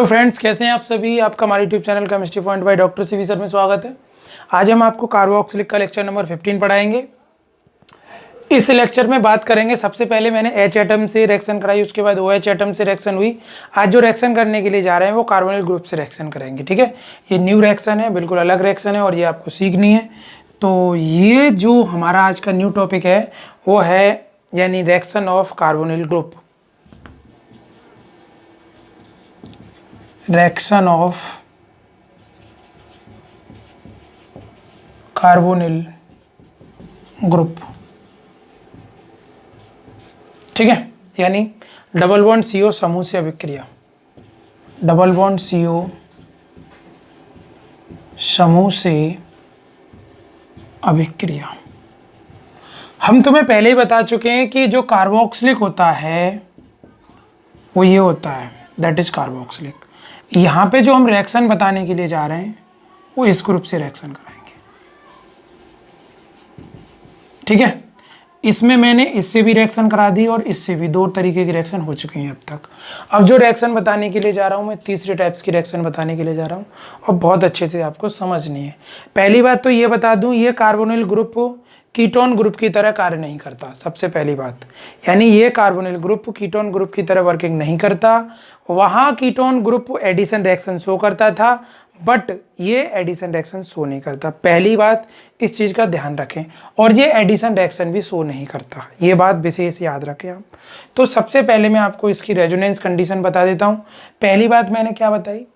Hello friends, कैसे हैं आप सभी। आपका हमारे YouTube channel chemistry point by doctor CV sir में स्वागत है। आज हम आपको कार्बोक्सिलिक का लेक्चर नंबर 15 पढ़ाएंगे। इस लेक्चर में बात करेंगे, सबसे पहले मैंने H एटम से रिएक्शन कराई, उसके बाद OH एटम से रिएक्शन हुई। आज जो रिएक्शन करने के लिए जा रहे हैं वो कार्बोनिल ग्रुप से रिएक्शन करेंगे। ठीक है, ये न्यू रिएक्शन है, बिल्कुल अलग रिएक्शन है और ये आपको सीखनी है। तो ये जो हमारा आज का न्यू टॉपिक है वो है यानी reaction of carbonyl group. Reaction of carbonyl group, ठीक है, यानी डबल बॉन्ड CO समूह से अभिक्रिया। डबल बॉन्ड CO समूह से अभिक्रिया। हम तुम्हें पहले ही बता चुके हैं कि जो कार्बोक्सिलिक होता है वो ये होता है, दैट इज कार्बोक्सिलिक। यहाँ पे जो हम रिएक्शन बताने के लिए जा रहे हैं वो इस ग्रुप से रिएक्शन कराएंगे। ठीक है, इसमें मैंने इससे भी रिएक्शन करा दी और इससे भी, दो तरीके की रिएक्शन हो चुकी हैं अब तक। अब जो रिएक्शन बताने के लिए जा रहा हूँ मैं, तीसरे टाइप्स की रिएक्शन बताने के लिए जा रहा हूँ और बहुत अच्छे से आपको समझनी है। पहली बात तो ये बता दूँ, ये कार्बोनिल ग्रुप कीटोन ग्रुप की तरह कार्य नहीं करता, सबसे पहली बात। यानी ये कार्बोनिल ग्रुप कीटोन ग्रुप की तरह वर्किंग नहीं करता। वहाँ ketone group addition reaction show करता था, बट ये एडिशन रिएक्शन शो नहीं करता। पहली बात, इस चीज़ का ध्यान रखें। और ये एडिशन रिएक्शन भी शो नहीं करता, ये बात विशेष याद रखें आप। तो सबसे पहले मैं आपको इसकी रेजोनेंस कंडीशन बता देता हूँ। पहली बात मैंने क्या बताई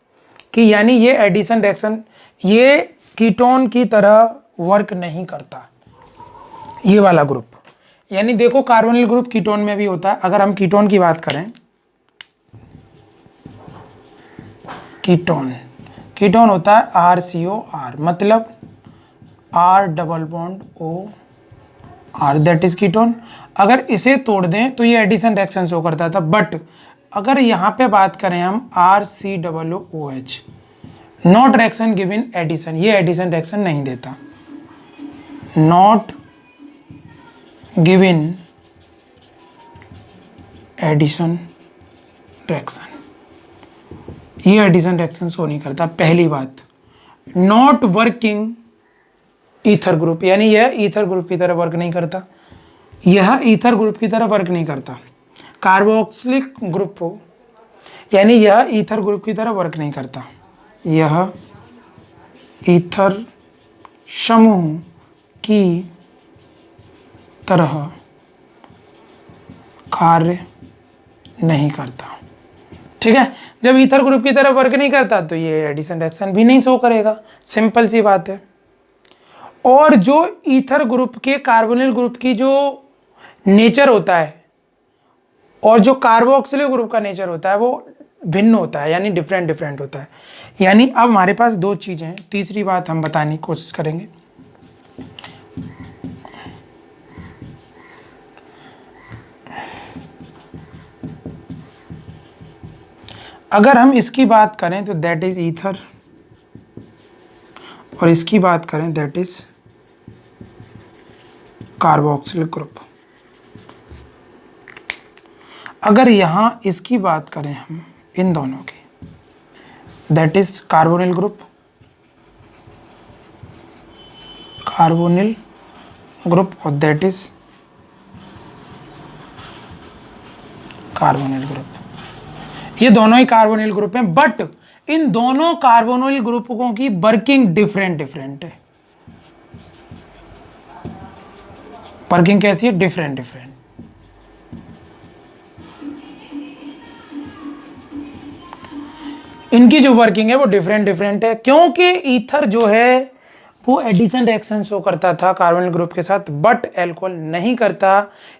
कि यानी ये एडिशन रिएक्शन ये कीटोन की तरह वर्क नहीं करता, ये वाला ग्रुप। यानी देखो, कार्बोनिल ग्रुप कीटोन में भी होता है। अगर हम कीटोन की बात करें, कीटोन होता है RCOR, मतलब R double bond OR, that is ketone. अगर इसे तोड़ दें तो ये एडिशन रिएक्शन शो करता था, बट अगर यहाँ पे बात करें हम RCOOH, not reaction given addition, ये एडिशन रिएक्शन नहीं देता। नॉट गिवन एडिशन रिएक्शन, ये एडिशन रिएक्शन शो नहीं करता। पहली बात, नॉट वर्किंग ईथर ग्रुप, यानी यह ईथर ग्रुप की तरह वर्क नहीं करता। यह ईथर ग्रुप की तरह वर्क नहीं करता। कार्बोक्सिलिक ग्रुप हो, यानी यह ईथर ग्रुप की तरह वर्क नहीं करता। यह ईथर समूह की तरह कार्य नहीं करता। ठीक है, जब ईथर ग्रुप की तरह वर्क नहीं करता तो ये एडिशन रिएक्शन भी नहीं शो करेगा, सिंपल सी बात है। और जो ईथर ग्रुप के कार्बोनिल ग्रुप की जो नेचर होता है और जो कार्बोक्सिलिक ग्रुप का नेचर होता है वो भिन्न होता है, यानी डिफरेंट होता है। यानी अब हमारे पास दो चीजें हैं। तीसरी बात हम बताने की कोशिश करेंगे। अगर हम इसकी बात करें तो दैट इज ईथर, और इसकी बात करें दैट इज कार्बोक्सिलिक ग्रुप। अगर यहां इसकी बात करें हम इन दोनों की, दैट इज कार्बोनिल ग्रुप, और दैट इज कार्बोनिल ग्रुप। ये दोनों ही कार्बोनिल ग्रुप हैं, बट इन दोनों कार्बोनिल ग्रुपों की वर्किंग डिफरेंट है। वर्किंग कैसी है? डिफरेंट। इनकी जो वर्किंग है वो डिफरेंट है, क्योंकि ईथर जो है वो एडिशन रिएक्शन शो करता था कार्बोनिल ग्रुप के साथ, बट अल्कोहल नहीं करता।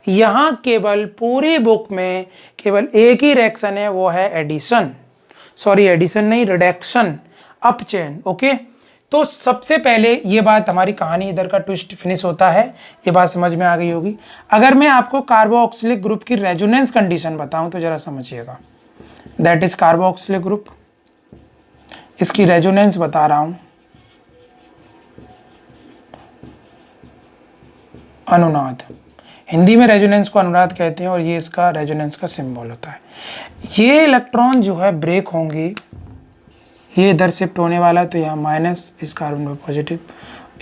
यहाँ केवल पूरी बुक में केवल एक ही रिएक्शन है, वो है एडिशन नहीं, रिडक्शन, अपचयन। ओके, तो सबसे पहले ये बात, हमारी कहानी इधर का ट्विस्ट फिनिश होता है, ये बात समझ में आ गई होगी। अगर मैं आपको कार्बोक्सिलिक ग्रुप की रेजोनेंस कंडीशन बताऊं तो जरा समझिएगा। दैट इज कार्बोक्सिलिक ग्रुप, इसकी रेजोनेंस बता रहा हूं। अनुनाद, हिंदी में रेजोनेंस को अनुनाद कहते हैं और ये इसका रेजोनेंस का सिंबल होता है। ये इलेक्ट्रॉन जो है ब्रेक होंगे, ये इधर शिफ्ट होने वाला है तो यहाँ माइनस, इस कार्बन में पॉजिटिव,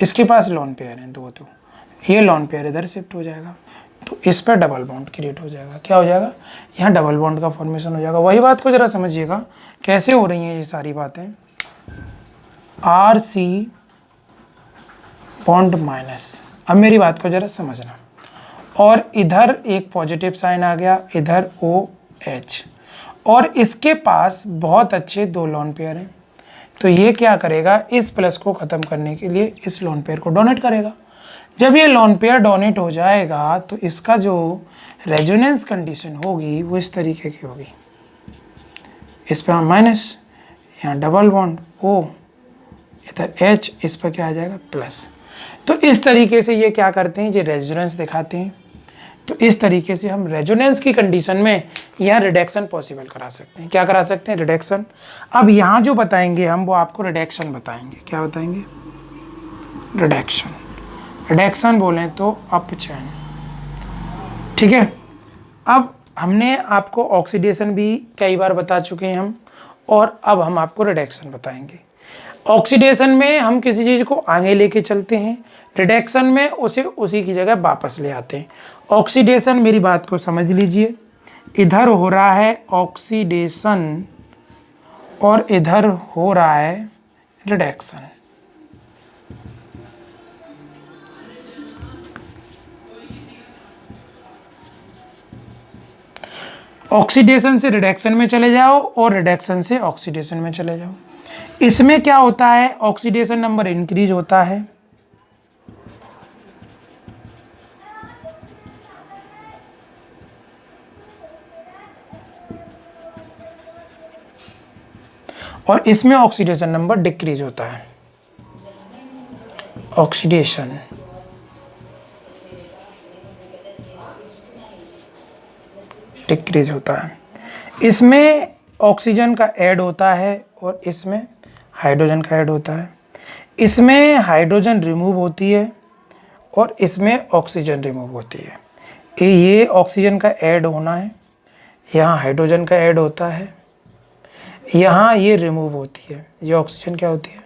इसके पास लोन पेयर हैं दो, तो ये लोन पेयर इधर शिफ्ट हो जाएगा तो इस पर डबल बॉन्ड क्रिएट हो जाएगा। क्या हो जाएगा? यहाँ डबल बॉन्ड का फॉर्मेशन हो जाएगा। वही बात को जरा समझिएगा कैसे हो रही हैं ये सारी बातें। RC बॉन्ड माइनस, अब मेरी बात को जरा समझना, और इधर एक पॉजिटिव साइन आ गया, इधर OH, और इसके पास बहुत अच्छे दो लोन पेयर हैं, तो ये क्या करेगा? इस प्लस को ख़त्म करने के लिए इस लोन पेयर को डोनेट करेगा। जब ये लोन पेयर डोनेट हो जाएगा तो इसका जो रेजोनेंस कंडीशन होगी वो इस तरीके की होगी, इस पर माइनस, यहाँ डबल बॉन्ड O, इधर H, इस पर क्या आ जाएगा? प्लस। तो इस तरीके से ये क्या करते हैं? ये रेजोनेंस दिखाते हैं। तो इस तरीके से हम रेजोनेंस की कंडीशन में यह रिडक्शन पॉसिबल करा सकते हैं। क्या करा सकते हैं? रिडक्शन। अब यहाँ जो बताएंगे हम वो आपको रिडक्शन बताएंगे। क्या बताएंगे? रिडक्शन। रिडक्शन बोलें तो अपचयन। ठीक है। अब हमने आपको ऑक्सीडेशन भी कई बार बता चुके हैं हम, और अब हम आपको रिडक्शन बताएंगे। ऑक्सीडेशन में हम किसी चीज़ को आगे लेके चलते हैं, रिडक्शन में उसे उसी की जगह वापस ले आते हैं। ऑक्सीडेशन, मेरी बात को समझ लीजिए, इधर हो रहा है ऑक्सीडेशन और इधर हो रहा है रिडक्शन। ऑक्सीडेशन से रिडक्शन में चले जाओ और रिडक्शन से ऑक्सीडेशन में चले जाओ। इसमें क्या होता है? ऑक्सीडेशन नंबर इंक्रीज होता है, और इसमें ऑक्सीडेशन नंबर डिक्रीज होता है। ऑक्सीडेशन डिक्रीज होता है। इसमें ऑक्सीजन का ऐड होता है और इसमें हाइड्रोजन का ऐड होता है। इसमें हाइड्रोजन रिमूव होती है और इसमें ऑक्सीजन रिमूव होती है। ये ऑक्सीजन का ऐड होना है, यहाँ हाइड्रोजन का ऐड होता है, यहाँ ये रिमूव होती है। ये ऑक्सीजन क्या होती है?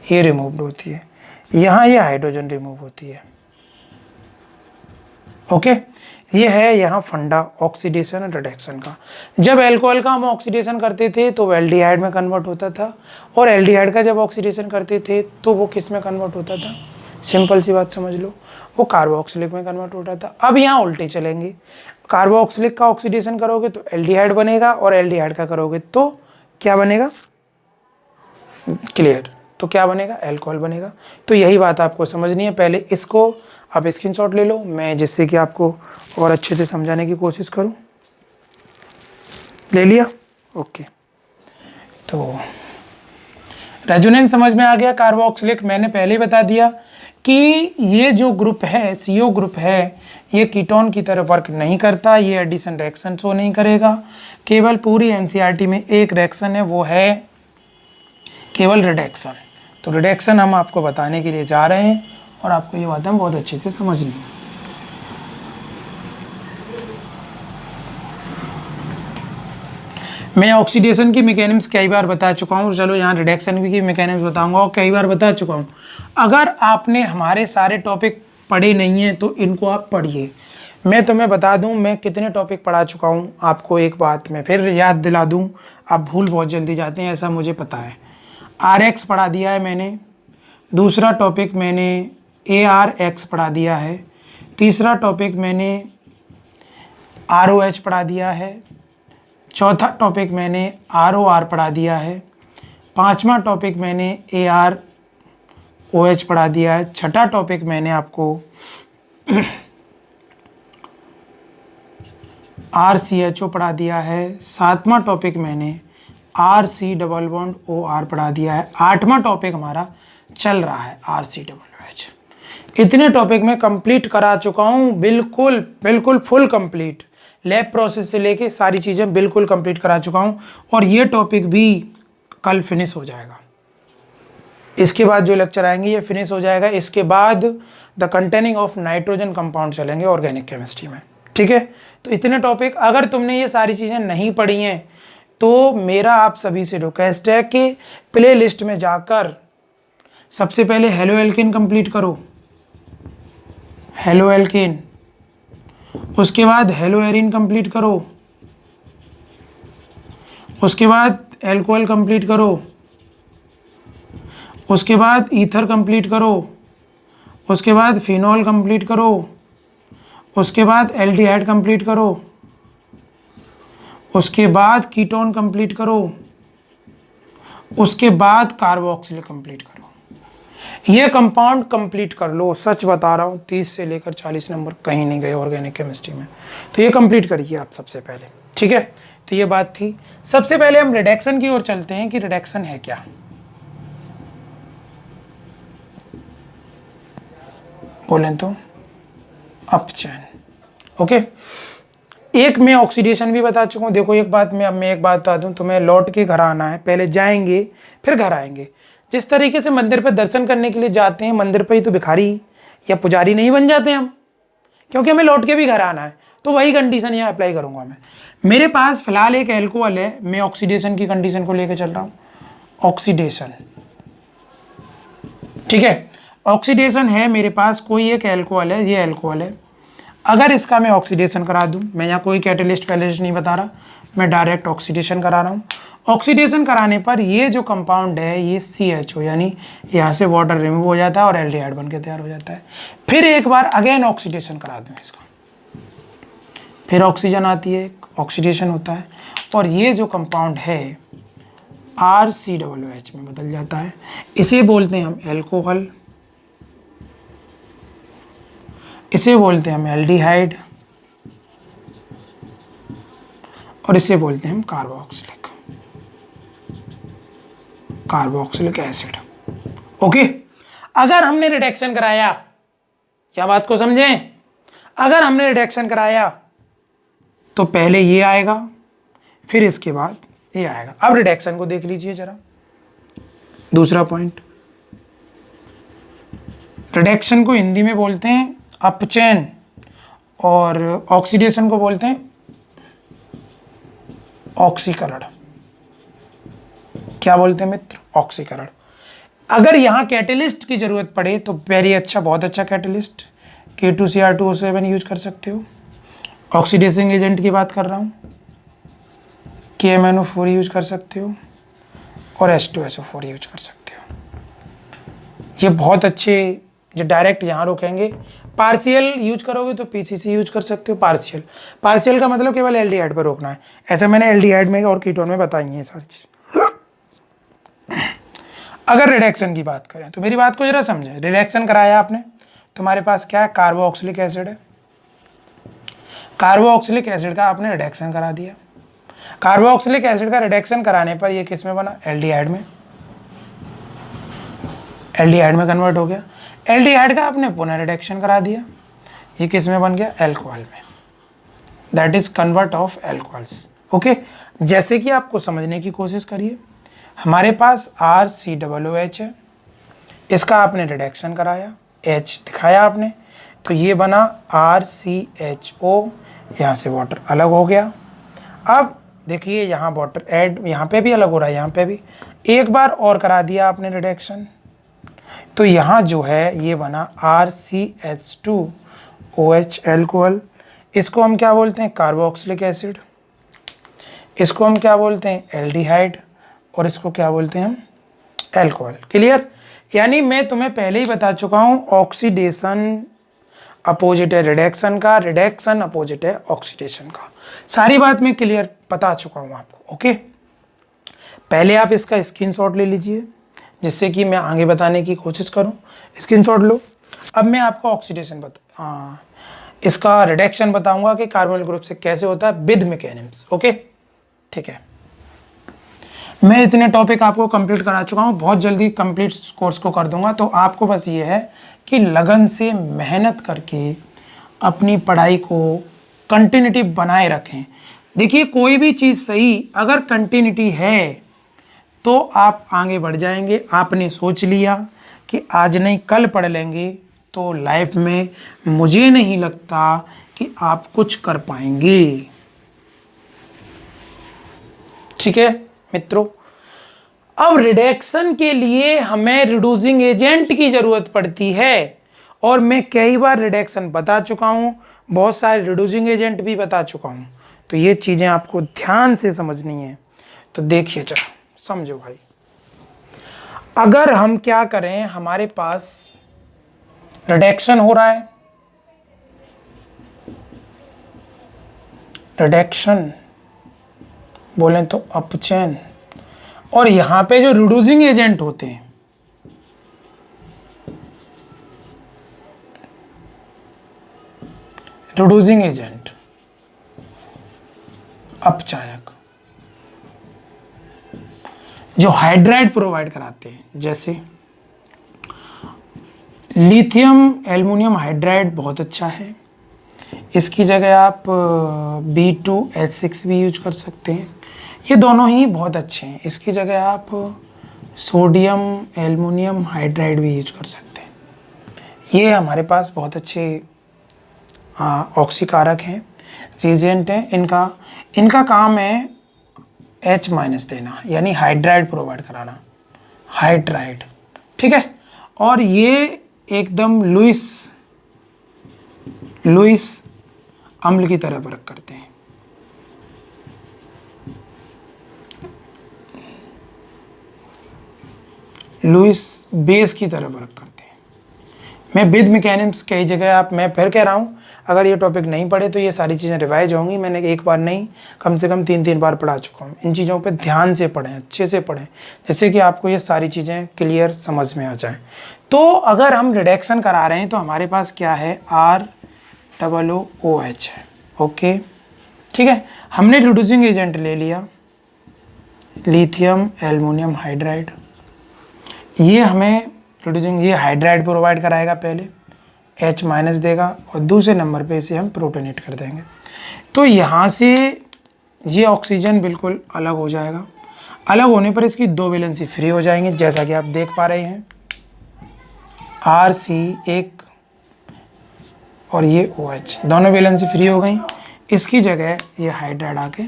ये रिमूव होती है। यहाँ ये हाइड्रोजन रिमूव होती है। ओके, ये है यहाँ फंडा ऑक्सीडेशन और रिडक्शन का। जब अल्कोहल का हम ऑक्सीडेशन करते थे तो वो एल्डिहाइड में कन्वर्ट होता था, और एल्डिहाइड का जब ऑक्सीडेशन करते थे तो वो किस में कन्वर्ट होता था? सिंपल सी बात समझ लो, वो कार्बोक्सिलिक में कन्वर्ट होता था। अब यहाँ उल्टे चलेंगे, कार्बोक्सिलिक का ऑक्सीडेशन करोगे तो एल्डिहाइड बनेगा, और एल्डिहाइड का करोगे तो क्या बनेगा? क्लियर, तो क्या बनेगा? अल्कोहल बनेगा। तो यही बात आपको समझनी है। पहले इसको आप स्क्रीनशॉट ले लो, मैं जिससे कि आपको और अच्छे से समझाने की कोशिश करूं। ले लिया? ओके, तो रेजोनेंस समझ में आ गया। कार्बोक्सिलिक मैंने पहले ही बता दिया कि ये जो ग्रुप है, CO ग्रुप है, ये कीटोन की तरह वर्क नहीं करता, ये एडिशन रिएक्शन शो नहीं करेगा। केवल पूरी NCERT में एक रिएक्शन है, वो है केवल रिडक्शन। तो रिडक्शन हम आपको बताने के लिए जा रहे हैं और आपको ये बातें बहुत अच्छे से समझनी है। मैं ऑक्सीडेशन की मैकेनिज्म कई बार बता चुका हूँ, चलो यहाँ रिडक्शन की मैकेनिज्म बताऊंगा, और कई बार बता चुका हूँ। अगर आपने हमारे सारे टॉपिक पढ़े नहीं हैं तो इनको आप पढ़िए। मैं तुम्हें बता दूं मैं कितने टॉपिक पढ़ा चुका हूँ। आपको एक बात मैं फिर याद दिला दूं, आप भूल बहुत जल्दी जाते हैं, ऐसा मुझे पता है। RX पढ़ा दिया है मैंने, दूसरा टॉपिक मैंने ARX पढ़ा दिया है, तीसरा टॉपिक मैंने ROH पढ़ा दिया है, चौथा टॉपिक मैंने ROR पढ़ा दिया है, पांचवा टॉपिक मैंने AROH पढ़ा दिया है, छठा टॉपिक मैंने आपको RCHO पढ़ा दिया है, सातवां टॉपिक मैंने RC डबल बॉन्ड OR पढ़ा दिया है, आठवां टॉपिक हमारा चल रहा है RCOH। इतने टॉपिक मैं कंप्लीट करा चुका हूँ, बिल्कुल बिल्कुल फुल कंप्लीट, लैब प्रोसेस से लेके सारी चीज़ें बिल्कुल कंप्लीट करा चुका हूँ, और ये टॉपिक भी कल फिनिश हो जाएगा। इसके बाद जो लेक्चर आएंगे ये फिनिश हो जाएगा। इसके बाद the containing of nitrogen compound चलेंगे ऑर्गेनिक केमिस्ट्री में। ठीक है, तो इतने टॉपिक अगर तुमने ये सारी चीज़ें नहीं पढ़ी हैं तो मेरा आप सभी से रिक्वेस्ट है कि प्ले लिस्ट में जाकर सबसे पहले हेलो एल्केन कंप्लीट करो, हेलो एल्केन, उसके बाद हेलो एरिन कंप्लीट करो, उसके बाद एल्कोहल कंप्लीट करो, उसके बाद ईथर कंप्लीट करो, उसके बाद फिनॉल कंप्लीट करो, उसके बाद एल्डिहाइड कंप्लीट करो, उसके बाद कीटोन कंप्लीट करो, उसके बाद कार्बोक्सिल कंप्लीट करो। ये कंपाउंड कंप्लीट कर लो, सच बता रहा हूँ 30 से लेकर 40 नंबर कहीं नहीं गए ऑर्गेनिक केमिस्ट्री में, तो ये कंप्लीट करिए आप सबसे पहले। ठीक है, तो ये बात थी। सबसे पहले हम रिडक्शन की ओर चलते हैं कि रिडक्शन है क्या। बोलें तो अपचयन। ओके, एक मैं ऑक्सीडेशन भी बता चुका हूँ। देखो एक बात मैं एक बात बता दूँ, तुम्हें लौट के घर आना है, पहले जाएंगे फिर घर आएंगे। जिस तरीके से मंदिर पर दर्शन करने के लिए जाते हैं, मंदिर पर ही तो भिखारी या पुजारी नहीं बन जाते हम, क्योंकि हमें लौट के भी घर आना है। तो वही कंडीशन यहाँ अप्लाई करूँगा मैं। मेरे पास फिलहाल एक एल्कोहल है, मैं ऑक्सीडेशन की कंडीशन को लेकर चल रहा हूँ। ऑक्सीडेशन, ठीक है, ऑक्सीडेशन है मेरे पास, कोई एक एल्कोहल है, ये एल्कोहल है। अगर इसका मैं ऑक्सीडेशन करा दूं, मैं यहाँ कोई कैटलिस्ट फैलिस्ट नहीं बता रहा, मैं डायरेक्ट ऑक्सीडेशन करा रहा हूँ। ऑक्सीडेशन कराने पर ये जो कंपाउंड है ये CHO यानी यहाँ से वाटर रिमूव हो जाता है और एल्डिहाइड बन के तैयार हो जाता है। फिर एक बार अगेन ऑक्सीडेशन करा दूँ इसका, फिर ऑक्सीजन आती है, ऑक्सीडेशन होता है और ये जो कंपाउंड है RCOOH में बदल जाता है। इसे बोलते हैं हम एल्कोहल, इसे बोलते हैं हम एल्डिहाइड और इसे बोलते हैं हम कार्बोक्सिलिक एसिड। ओके, अगर हमने रिडक्शन कराया, क्या बात को समझें, अगर हमने रिडक्शन कराया तो पहले ये आएगा, फिर इसके बाद ये आएगा। अब रिडक्शन को देख लीजिए जरा, दूसरा पॉइंट, रिडक्शन को हिंदी में बोलते हैं अपचयन और ऑक्सीडेशन को बोलते हैं ऑक्सीकरण। क्या बोलते हैं मित्र? ऑक्सीकरण। अगर यहाँ कैटलिस्ट की जरूरत पड़े तो वेरी अच्छा, बहुत अच्छा कैटलिस्ट K2Cr2O7 यूज कर सकते हो। ऑक्सीडेसिंग एजेंट की बात कर रहा हूँ, KMnO4 यूज कर सकते हो और H2SO4 यूज कर सकते हो। ये बहुत अच्छे, जो डायरेक्ट यहाँ रोकेंगे। पार्शियल यूज करोगे तो PCC यूज कर सकते हो। पार्शियल का मतलब केवल एल्डिहाइड पर रोकना है, ऐसे मैंने एल्डिहाइड में और कीटोन में बताई है सारी चीज। अगर रिडक्शन की बात करें तो मेरी बात को जरा समझें। रिडक्शन कराया आपने, तुम्हारे पास क्या है? कार्बोक्सिलिक एसिड है। कार्बोक्सिलिक एसिड का आपने रिडक्शन करा दिया। कार्बोक्सिलिक एसिड का रिडक्शन कराने पर ये किस में बना? एल्डिहाइड में। एल्डिहाइड में कन्वर्ट हो गया। एल्डिहाइड का आपने पुनः रिडक्शन करा दिया, ये किस में बन गया? एल्कोहल में। That is convert of alcohols. Okay, जैसे कि आपको समझने की कोशिश करिए, हमारे पास RCOOH है, इसका आपने रिडक्शन कराया, H दिखाया आपने, तो ये बना RCHO, यहाँ से वाटर अलग हो गया। अब देखिए यहाँ वाटर ऐड, यहाँ पे भी अलग हो रहा है, यहाँ पे भी। एक बार और करा दिया आपने रिडक्शन, तो यहाँ जो है ये बना RCH2OH एल्कोहल। इसको हम क्या बोलते हैं? Carboxylic acid. इसको हम क्या बोलते हैं? एल्डिहाइड। और इसको क्या बोलते हैं हम? एल्कोहल। क्लियर? यानी मैं तुम्हें पहले ही बता चुका हूँ, ऑक्सीडेशन अपोजिट है रिडक्शन का, रिडक्शन अपोजिट है ऑक्सीडेशन का। सारी बात मैं क्लियर बता चुका हूँ आपको। ओके, पहले आप इसका स्क्रीनशॉट ले लीजिए जिससे कि मैं आगे बताने की कोशिश करूँ। स्क्रीनशॉट लो। अब मैं आपको ऑक्सीडेशन इसका रिडक्शन बताऊंगा कि कार्बोनिल ग्रुप से कैसे होता है विद मैकेनिज्म्स। ओके, ठीक है। मैं इतने टॉपिक आपको कंप्लीट करा चुका हूँ, बहुत जल्दी कंप्लीट कोर्स को कर दूंगा। तो आपको बस ये है कि लगन से मेहनत करके अपनी पढ़ाई को कंटिन्यूटी बनाए रखें। देखिए, कोई भी चीज़ सही अगर कंटिन्यूटी है तो आप आगे बढ़ जाएंगे। आपने सोच लिया कि आज नहीं कल पढ़ लेंगे, तो लाइफ में मुझे नहीं लगता कि आप कुछ कर पाएंगे। ठीक है मित्रों, अब रिडक्शन के लिए हमें रिड्यूसिंग एजेंट की जरूरत पड़ती है, और मैं कई बार रिडक्शन बता चुका हूं, बहुत सारे रिड्यूसिंग एजेंट भी बता चुका हूं। तो ये चीजें आपको ध्यान से समझनी है। तो देखिए, चलो समझो भाई, अगर हम क्या करें, हमारे पास रिडक्शन हो रहा है, रिडक्शन बोलें तो अपचयन, और यहां पे जो रिड्यूसिंग एजेंट होते हैं, रिड्यूसिंग एजेंट अपचायक जो हाइड्राइड प्रोवाइड कराते हैं, जैसे लिथियम एल्युमिनियम हाइड्राइड बहुत अच्छा है, इसकी जगह आप B2H6 भी यूज कर सकते हैं, ये दोनों ही बहुत अच्छे हैं। इसकी जगह आप सोडियम एल्युमिनियम हाइड्राइड भी यूज कर सकते हैं। ये हमारे पास बहुत अच्छे ऑक्सीकारक हैं, एजेंट हैं। इनका काम है H- देना, यानी हाइड्राइड प्रोवाइड कराना, हाइड्राइड। ठीक है, और ये एकदम लुईस अम्ल की तरह वर्क करते हैं। लुईस बेस की तरह वर्क करते हैं। मैं विद मैकेनिज्म कई जगह मैं फिर कह रहा हूँ, अगर ये टॉपिक नहीं पढ़े तो ये सारी चीज़ें रिवाइज होंगी। मैंने एक बार नहीं, कम से कम 3 बार पढ़ा चुका हूँ। इन चीज़ों पे ध्यान से पढ़ें, अच्छे से पढ़ें, जिससे कि आपको ये सारी चीज़ें क्लियर समझ में आ जाएं। तो अगर हम रिडक्शन करा रहे हैं तो हमारे पास क्या है, ROOH है। ओके, ठीक है, हमने रिड्यूसिंग एजेंट ले लिया लिथियम एल्युमिनियम हाइड्राइड, ये हमें रिड्यूसिंग, ये हाइड्राइड प्रोवाइड कराएगा, पहले H- देगा, और दूसरे नंबर पे इसे हम प्रोटोनेट कर देंगे। तो यहाँ से ये ऑक्सीजन बिल्कुल अलग हो जाएगा। अलग होने पर इसकी 2 वैलेंसी फ्री हो जाएंगे, जैसा कि आप देख पा रहे हैं, RC एक और ये OH, दोनों वैलेंसी फ्री हो गई। इसकी जगह ये हाइड्राइड आके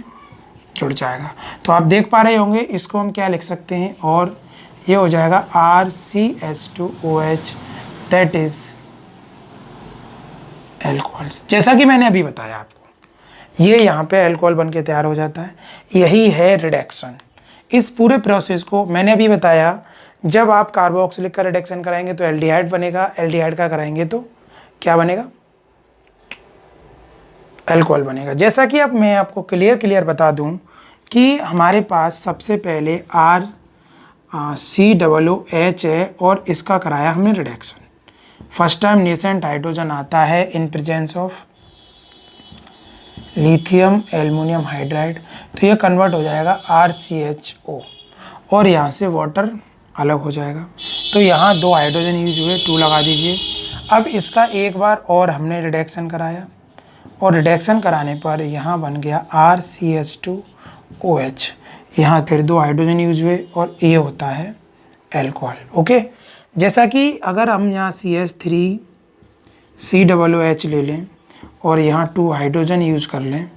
जुड़ जाएगा। तो आप देख पा रहे होंगे, इसको हम क्या लिख सकते हैं, और ये हो जाएगा RCH2OH, दैट इज एल्कोहल्स। जैसा कि मैंने अभी बताया आपको, ये यहाँ पे अल्कोहल बन के तैयार हो जाता है। यही है रिडक्शन। इस पूरे प्रोसेस को मैंने अभी बताया, जब आप कार्बोक्सिलिक का रिडक्शन कराएंगे तो एल्डिहाइड बनेगा, एल्डिहाइड का कराएंगे तो क्या बनेगा, अल्कोहल बनेगा। जैसा कि अब मैं आपको क्लियर बता दूं कि हमारे पास सबसे पहले COOH है, और इसका कराया हमने reduction. First time nascent hydrogen आता है in presence of lithium aluminium hydride, तो ये कन्वर्ट हो जाएगा RCHO, और यहाँ से वाटर अलग हो जाएगा। तो यहाँ 2 हाइड्रोजन यूज हुए, 2 लगा दीजिए। अब इसका एक बार और हमने रिडक्शन कराया, और रिडक्शन कराने पर यहाँ बन गया RCH2OH, यहाँ फिर 2 हाइड्रोजन यूज हुए, और ये होता है एल्कोहल। ओके, जैसा कि अगर हम यहाँ CH3COOH ले लें, और यहाँ 2 हाइड्रोजन यूज कर लें,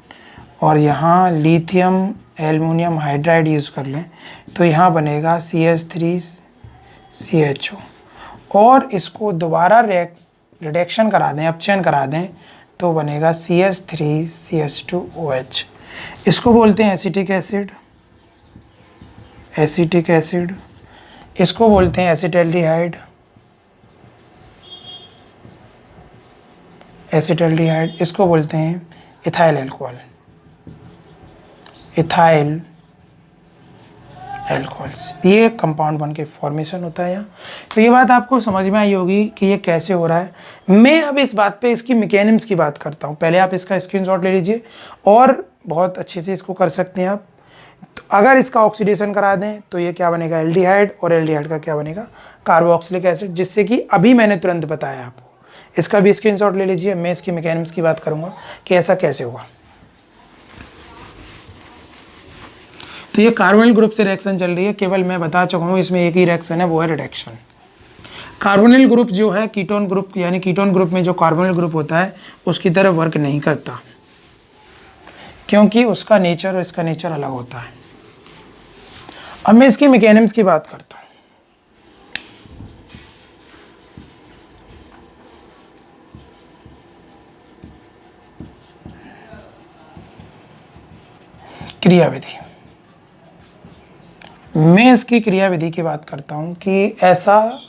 और यहाँ लिथियम एल्युमिनियम हाइड्राइड यूज कर लें, तो यहाँ बनेगा CH3CHO, और इसको दोबारा रिडक्शन करा दें, अपचयन करा दें, तो बनेगा CH3CH2OH। इसको बोलते हैं एसिटिक एसिड, इसको बोलते हैं एसिटल्डिहाइड, इसको बोलते हैं इथाइल अल्कोहल, ये कंपाउंड बन के फॉर्मेशन होता है यहाँ। तो ये बात आपको समझ में आई होगी कि ये कैसे हो रहा है। मैं अब इस बात पे इसकी मैकेनिज्म की बात करता हूँ। पहले आप इसका स्क्रीनशॉट ले लीजिए, और बहुत अच्छे से इसको कर सकते हैं आप। तो अगर इसका ऑक्सीडेशन करा दें तो ये क्या बनेगा, एल्डिहाइड, और एल्डिहाइड का क्या बनेगा, कार्बोक्सिलिक एसिड, जिससे कि अभी मैंने तुरंत बताया आपको। इसका भी स्क्रीनशॉट ले लीजिए। मैं इसकी मैकेनिज्म की बात करूंगा कि ऐसा कैसे हुआ। तो ये कार्बोनिल ग्रुप से रिएक्शन चल रही है, केवल मैं बता चुका हूँ, इसमें एक ही रिएक्शन है, वो है रिडक्शन। कार्बोनिल ग्रुप जो है कीटोन ग्रुप, यानी कीटोन ग्रुप में जो कार्बोनिल ग्रुप होता है उसकी तरह वर्क नहीं करता, क्योंकि उसका नेचर और इसका नेचर अलग होता है। अब मैं इसकी मैकेनिज्म की बात करता हूँ। क्रियाविधि, मैं इसकी क्रियाविधि की बात करता हूँ कि ऐसा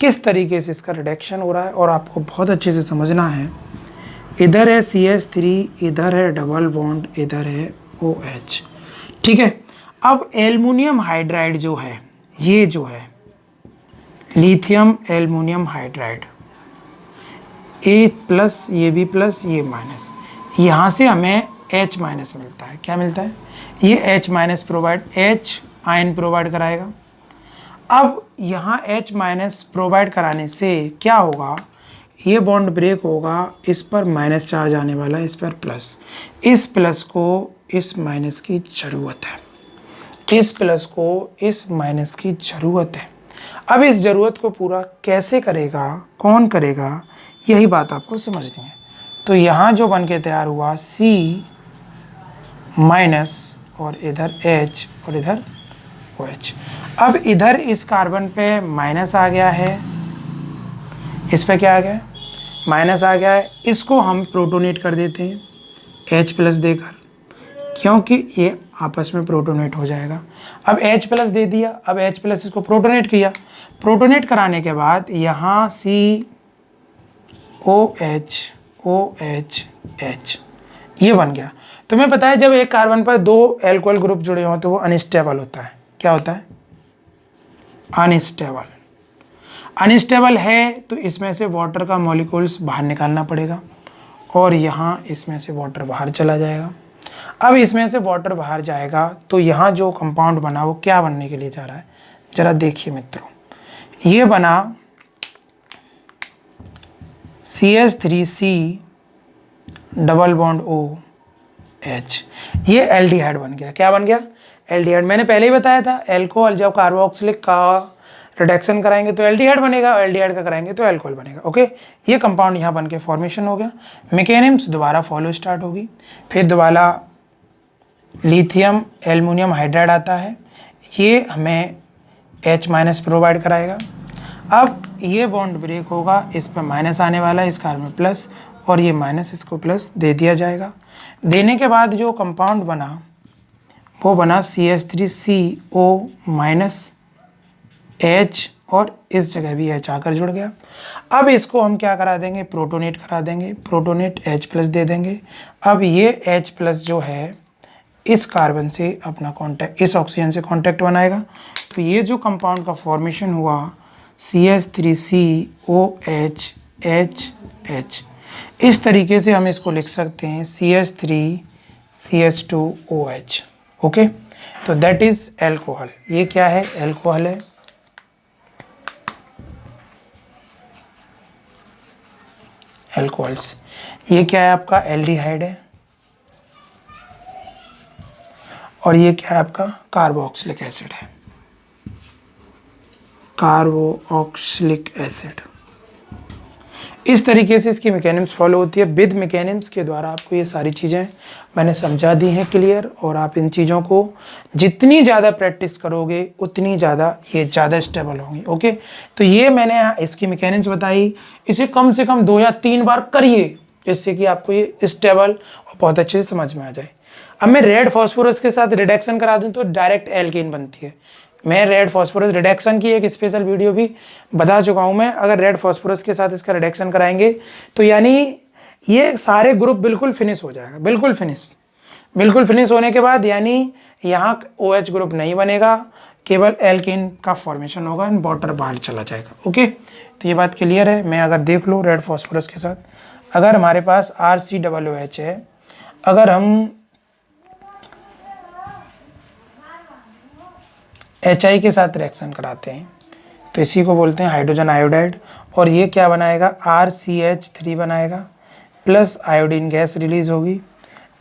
किस तरीके से इसका रिडक्शन हो रहा है, और आपको बहुत अच्छे से समझना है। इधर है CH3, इधर है डबल बॉन्ड, इधर है OH, ठीक है। अब एल्युमिनियम हाइड्राइड जो है, ये जो है लिथियम एल्युमिनियम हाइड्राइड, A+, ये B+, ये माइनस, यहाँ से हमें H- मिलता है। क्या मिलता है? ये H- provide, H ion provide कराएगा। अब यहाँ H- प्रोवाइड कराने से क्या होगा, ये बॉन्ड ब्रेक होगा, इस पर माइनस चार्ज आने वाला है, इस पर प्लस। इस प्लस को इस माइनस की ज़रूरत है, इस प्लस को इस माइनस की ज़रूरत है। अब इस ज़रूरत को पूरा कैसे करेगा, कौन करेगा, यही बात आपको समझनी है। तो यहाँ जो बन के तैयार हुआ C- और इधर H और इधर OH। अब इधर इस कार्बन पे माइनस आ गया है, इस पे क्या आ गया है, माइनस आ गया है। इसको हम प्रोटोनेट कर देते हैं H+ देकर, क्योंकि ये आपस में प्रोटोनेट हो जाएगा। अब H+ दे दिया, अब H+ इसको प्रोटोनेट किया। प्रोटोनेट कराने के बाद यहाँ COH OH H ये बन गया। तुम्हें पता है जब एक कार्बन पर दो एल्कोहल ग्रुप जुड़े हों तो वो अनस्टेबल होता है। क्या होता है? अनस्टेबल। अनस्टेबल है तो इसमें से वाटर का मॉलिक्यूल्स बाहर निकालना पड़ेगा, और यहाँ इसमें से वाटर बाहर चला जाएगा। अब इसमें से वाटर बाहर जाएगा तो यहाँ जो कंपाउंड बना वो क्या बनने के लिए जा रहा है, जरा देखिए मित्रों। ये बना CH3C डबल बॉन्ड OH, ये एल्डिहाइड बन गया। क्या बन गया? एल्डिहाइड। मैंने पहले ही बताया था एल्कोहल जब कार्बोक्सिलिक का रिडक्शन कराएंगे तो एल्डिहाइड बनेगा, एल्डिहाइड का कराएंगे तो एल्कोहल बनेगा। ओके, ये कंपाउंड यहाँ बन के फॉर्मेशन हो गया। मैकेनिज्म दोबारा फॉलो स्टार्ट होगी। फिर दोबारा लिथियम एल्युमिनियम हाइड्राइड आता है, ये हमें H- प्रोवाइड कराएगा। अब ये बॉन्ड ब्रेक होगा, इस पर माइनस आने वाला है, इस कार्बन प्लस, और ये माइनस इसको प्लस दे दिया जाएगा। देने के बाद जो कंपाउंड बना वो बना CH3CO- H, और इस जगह भी H आकर जुड़ गया। अब इसको हम क्या करा देंगे? प्रोटोनेट करा देंगे, प्रोटोनेट H+ दे देंगे। अब ये H+ जो है इस कार्बन से अपना कांटेक्ट, इस ऑक्सीजन से कांटेक्ट बनाएगा। तो ये जो कंपाउंड का फॉर्मेशन हुआ CH3COH H, इस तरीके से हम इसको लिख सकते हैं CH3CH2OH। ओके, तो दैट इज एल्कोहल। ये क्या है? एल्कोहल है। एल्कोहल्स। ये क्या है आपका? एल्डिहाइड है। और ये क्या है आपका? कार्बोक्सिलिक एसिड है। Carboxylic acid. इस तरीके से इसकी मैकेनिज्म फॉलो होती है। विद मैकेनिज्म के द्वारा आपको ये सारी चीज़ें मैंने समझा दी हैं क्लियर, और आप इन चीज़ों को जितनी ज़्यादा प्रैक्टिस करोगे उतनी ज़्यादा ये ज़्यादा स्टेबल होंगी। ओके, तो ये मैंने इसकी मैकेनिज्म बताई, इसे कम से कम 2 या 3 बार करिए जिससे कि आपको ये स्टेबल और बहुत अच्छे से समझ में आ जाए। अब मैं रेड फॉस्फोरस के साथ रिडक्शन करा दूँ तो डायरेक्ट एल्केन बनती है। मैं रेड फॉस्फोरस रिडक्शन की एक स्पेशल वीडियो भी बता चुका हूं मैं। अगर रेड फॉस्फोरस के साथ इसका रिडक्शन कराएंगे तो यानी ये सारे ग्रुप बिल्कुल फिनिश हो जाएगा, बिल्कुल फिनिश। बिल्कुल फिनिश होने के बाद यानी यहाँ OH ग्रुप नहीं बनेगा, केवल एल्केन का फॉर्मेशन होगा एंड वाटर बाहर चला जाएगा। ओके, तो ये बात क्लियर है। मैं अगर देख लो रेड फॉस्फोरस के साथ, अगर हमारे पास RCOOH है, अगर हम HI के साथ रिएक्शन कराते हैं तो इसी को बोलते हैं हाइड्रोजन आयोडाइड, और ये क्या बनाएगा? RCH3 बनाएगा, प्लस आयोडीन गैस रिलीज होगी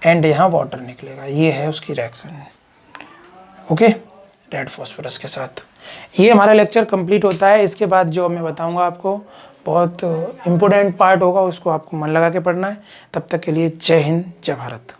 एंड यहाँ वाटर निकलेगा। ये है उसकी रिएक्शन। ओके, रेड फॉस्फोरस के साथ। ये हमारा लेक्चर कंप्लीट होता है। इसके बाद जो मैं बताऊंगा आपको बहुत इम्पोर्टेंट पार्ट होगा, उसको आपको मन लगा के पढ़ना है। तब तक के लिए जय हिंद, जय भारत।